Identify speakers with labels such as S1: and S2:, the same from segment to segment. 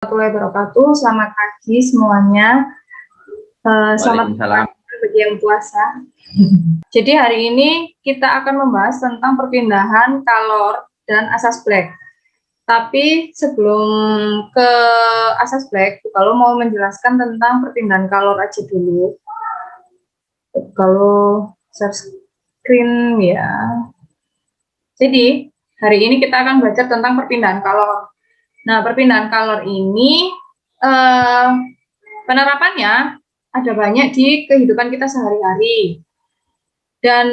S1: Warahmatullahi wabarakatuh. Selamat pagi semuanya. Selamat pagi bagi yang puasa. Jadi hari ini kita akan membahas tentang perpindahan kalor dan asas black. Tapi sebelum ke asas black, kalau mau menjelaskan tentang perpindahan kalor aja dulu. Kalau share screen ya. Jadi hari ini kita akan belajar tentang perpindahan kalor. Nah, perpindahan kalor ini penerapannya ada banyak di kehidupan kita sehari-hari. Dan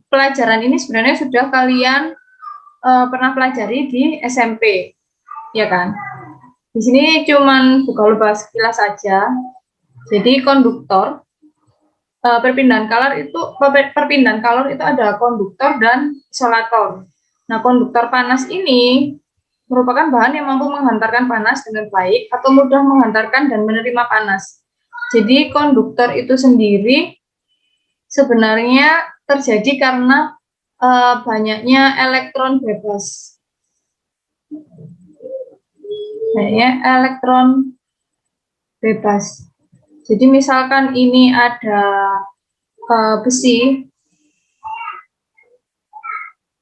S1: pelajaran ini sebenarnya sudah kalian pernah pelajari di SMP, ya kan? Di sini cuman buka sekilas saja. Jadi konduktor perpindahan kalor itu ada konduktor dan isolator. Nah, konduktor panas ini merupakan bahan yang mampu menghantarkan panas dengan baik atau mudah menghantarkan dan menerima panas. Jadi konduktor itu sendiri sebenarnya terjadi karena banyaknya elektron bebas. Jadi misalkan ini ada besi.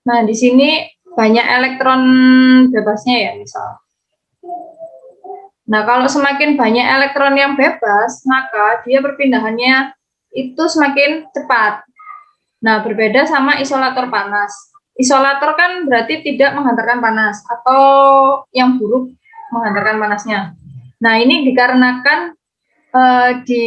S1: Nah, di sini banyak elektron bebasnya ya, misal. Nah, kalau semakin banyak elektron yang bebas, maka dia perpindahannya itu semakin cepat. Nah, berbeda sama isolator panas. Isolator kan berarti tidak menghantarkan panas, atau yang buruk menghantarkan panasnya. Nah, ini dikarenakan di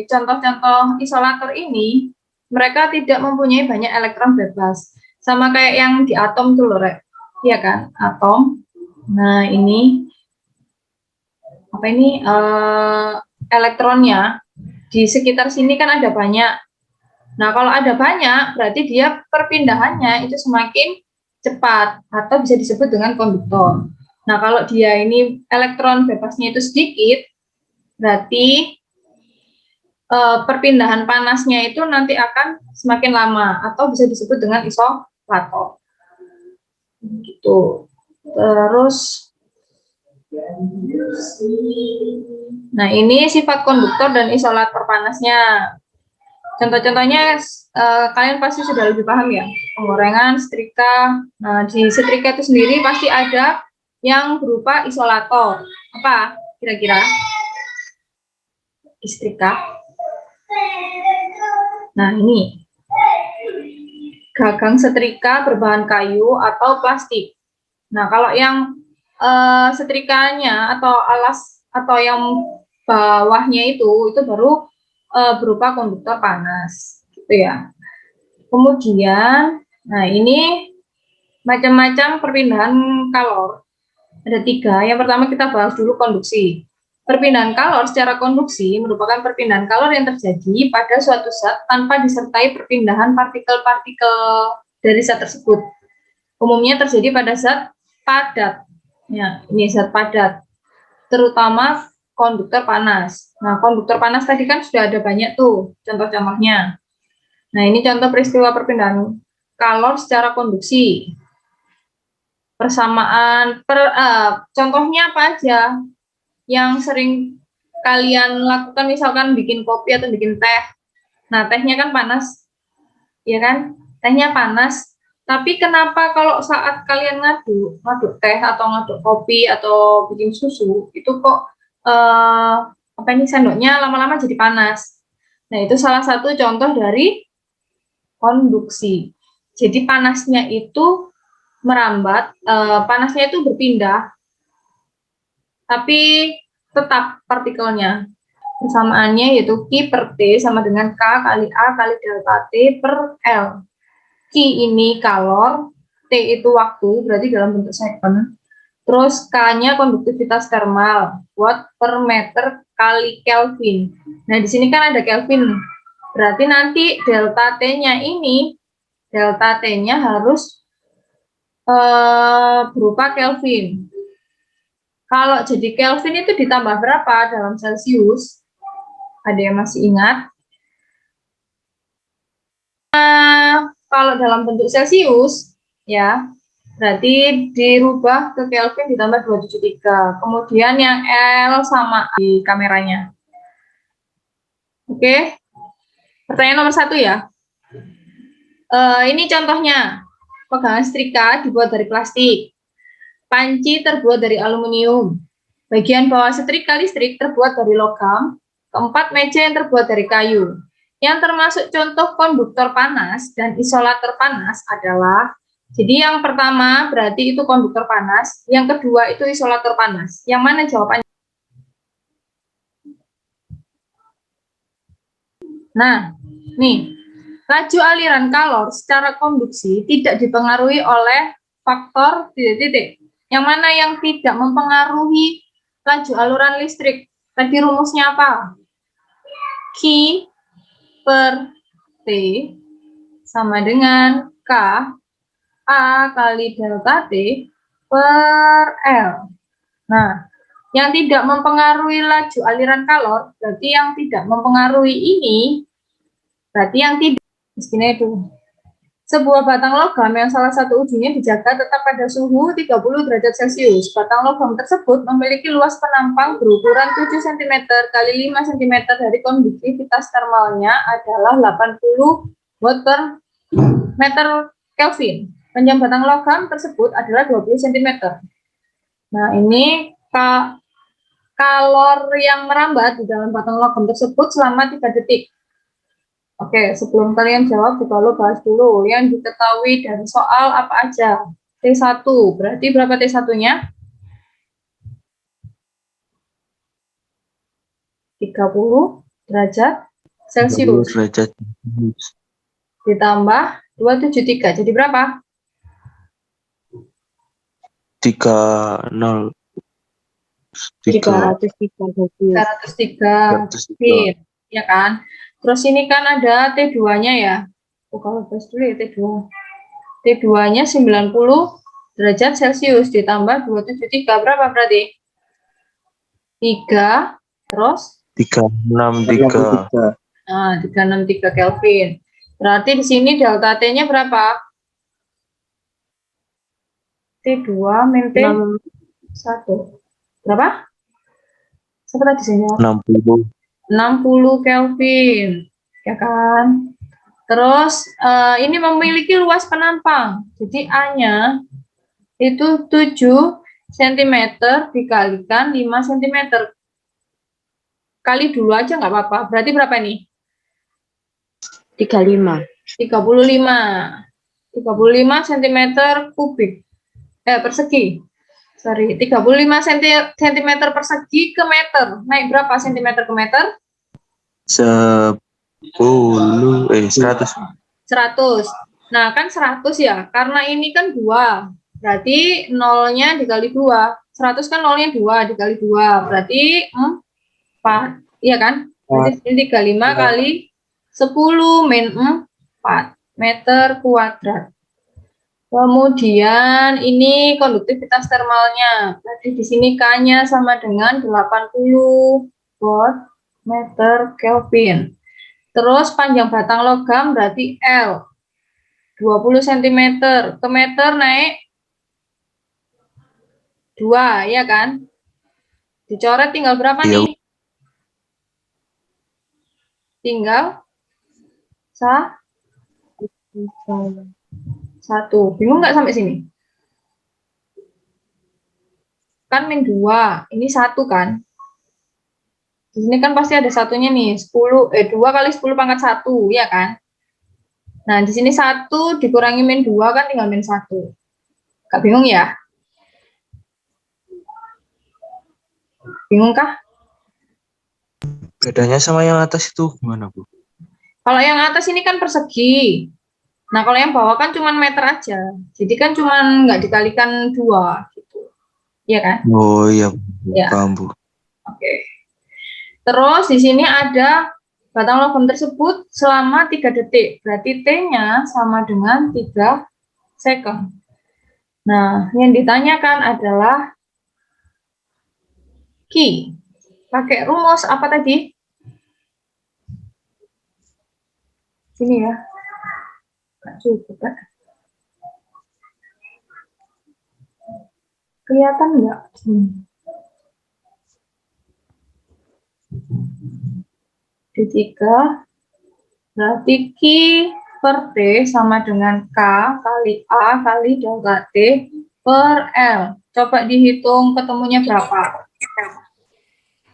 S1: contoh-contoh isolator ini, mereka tidak mempunyai banyak elektron bebas. Sama kayak yang di atom tuh loh, Rek. Iya kan, atom. Nah, ini apa ini elektronnya di sekitar sini kan ada banyak. Nah, kalau ada banyak berarti dia perpindahannya itu semakin cepat atau bisa disebut dengan konduktor. Nah, kalau dia ini elektron bebasnya itu sedikit, berarti perpindahan panasnya itu nanti akan semakin lama atau bisa disebut dengan isolator. Gitu. Terus nah, ini sifat konduktor dan isolator panasnya. Contoh-contohnya kalian pasti sudah lebih paham ya. Penggorengan, setrika. Nah, di setrika itu sendiri pasti ada yang berupa isolator. Apa kira-kira? Setrika. Nah, ini gagang setrika berbahan kayu atau plastik. Nah, kalau yang setrikanya atau alas atau yang bawahnya itu baru berupa konduktor panas, gitu ya. Kemudian, nah ini macam-macam perpindahan kalor. Ada 3. Yang pertama kita bahas dulu konduksi. Perpindahan kalor secara konduksi merupakan perpindahan kalor yang terjadi pada suatu zat tanpa disertai perpindahan partikel-partikel dari zat tersebut. Umumnya terjadi pada zat padat. Ya, ini zat padat, terutama konduktor panas. Nah, konduktor panas tadi kan sudah ada banyak tuh contoh-contohnya. Nah, ini contoh peristiwa perpindahan kalor secara konduksi. Persamaan, contohnya apa aja yang sering kalian lakukan, misalkan bikin kopi atau bikin teh. Nah, tehnya kan panas, ya kan? Tehnya panas. Tapi kenapa kalau saat kalian ngaduk teh atau ngaduk kopi atau bikin susu, itu kok apa ini sendoknya lama-lama jadi panas? Nah, itu salah satu contoh dari konduksi. Jadi panasnya itu merambat, panasnya itu berpindah, tapi tetap partikelnya. Persamaannya yaitu Q per T sama dengan K kali A kali delta T per L. Q ini kalor, T itu waktu, berarti dalam bentuk second. Terus K-nya konduktivitas thermal, watt per meter kali Kelvin. Nah, di sini kan ada Kelvin. Berarti nanti delta T-nya ini, delta T-nya harus berupa Kelvin. Kalau jadi Kelvin itu ditambah berapa dalam Celcius? Ada yang masih ingat? Kalau dalam bentuk Celcius, ya, Berarti dirubah ke Kelvin ditambah 273. Kemudian yang L sama di kameranya. Oke. Pertanyaan nomor 1 ya. Ini contohnya. Pegangan setrika dibuat dari plastik. Panci terbuat dari aluminium. Bagian bawah setrika listrik terbuat dari logam. Keempat, meja yang terbuat dari kayu. Yang termasuk contoh konduktor panas dan isolator panas adalah, jadi yang pertama berarti itu konduktor panas, yang kedua itu isolator panas. Yang mana jawabannya? Nah, nih, laju aliran kalor secara konduksi tidak dipengaruhi oleh faktor titik-titik. Yang mana yang tidak mempengaruhi laju aliran listrik? Tadi rumusnya apa? Q per T sama dengan K A kali delta T per L. Nah, yang tidak mempengaruhi laju aliran kalor, berarti yang tidak mempengaruhi ini, berarti yang tidak. Istilah itu. Sebuah batang logam yang salah satu ujungnya dijaga tetap pada suhu 30 derajat Celcius. Batang logam tersebut memiliki luas penampang berukuran 7 cm kali 5 cm dari konduktivitas termalnya adalah 80 watt per meter Kelvin. Panjang batang logam tersebut adalah 20 cm. Nah, ini kalor yang merambat di dalam batang logam tersebut selama 3 detik. Oke, sebelum kalian jawab, kita lo bahas dulu yang diketahui dari soal apa aja. T1, berarti berapa T1-nya? 30 derajat
S2: 30
S1: Celcius.
S2: derajat.
S1: Ditambah 273, jadi berapa?
S2: 30
S1: 303 Kelvin, ya kan? Terus ini kan ada T2-nya ya. Kalau bahas dulu ya T2. T2-nya 90 derajat Celcius ditambah 273 berapa berarti? 3 terus
S2: 363.
S1: nah 363 Kelvin. Berarti di sini delta T-nya berapa? T2 min T1. Berapa? Siapa tadi sini? 60 Kelvin. Ya kan? Terus ini memiliki luas penampang. Jadi A-nya itu 7 cm dikalikan 5 cm. Kali dulu aja nggak apa-apa. Berarti berapa nih?
S3: 35.
S1: 35 cm kubik. Persegi. Sorry, 35 cm persegi ke meter. Naik berapa cm ke meter?
S2: 100.
S1: 100. Nah, kan 100 ya. Karena ini kan 2. Berarti nolnya dikali 2. 100 kan nolnya 2 dikali 2. Berarti 4. Iya kan? Berarti ini 35 kali 10 min 4 meter kuadrat. Kemudian ini konduktivitas termalnya. Berarti di sini K-nya sama dengan 80 watt meter Kelvin. Terus panjang batang logam berarti L. 20 cm. Ke meter naik 2, ya kan? Dicoret tinggal berapa nih? Tinggal 1. Bingung nggak sampai sini? Kan min 2. Ini 1 kan? Di sini kan pasti ada satunya nih. 2 kali 10 pangkat 1, ya kan? Nah, di sini 1 dikurangi min 2 kan tinggal min 1. Gak bingung ya? Bingung kah?
S2: Bedanya sama yang atas itu gimana, Bu?
S1: Kalau yang atas ini kan persegi. Nah, kalau yang bawah kan cuma meter aja. Jadi kan cuma nggak dikalikan 2 gitu. Iya kan?
S2: Oh iya,
S1: Ya.
S2: paham, Bu.
S1: Oke. Terus di sini ada batang logam tersebut selama 3 detik. Berarti T-nya sama dengan 3 second. Nah, yang ditanyakan adalah Q. Pakai rumus apa tadi? Sini ya. Nggak cukup, kan? Kelihatan nggak? D3 berarti Q per T sama dengan K kali A kali delta T per L. Coba dihitung ketemunya berapa.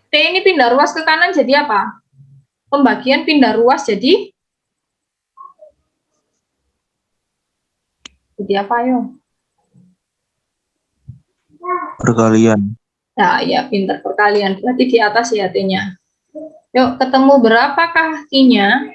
S1: T ini pindah ruas ke kanan jadi apa? Pembagian pindah ruas jadi apa yo?
S2: Perkalian.
S1: Nah, ya pinter perkalian. Berarti di atas ya T-nya. Yuk, ketemu berapakah Q-nya?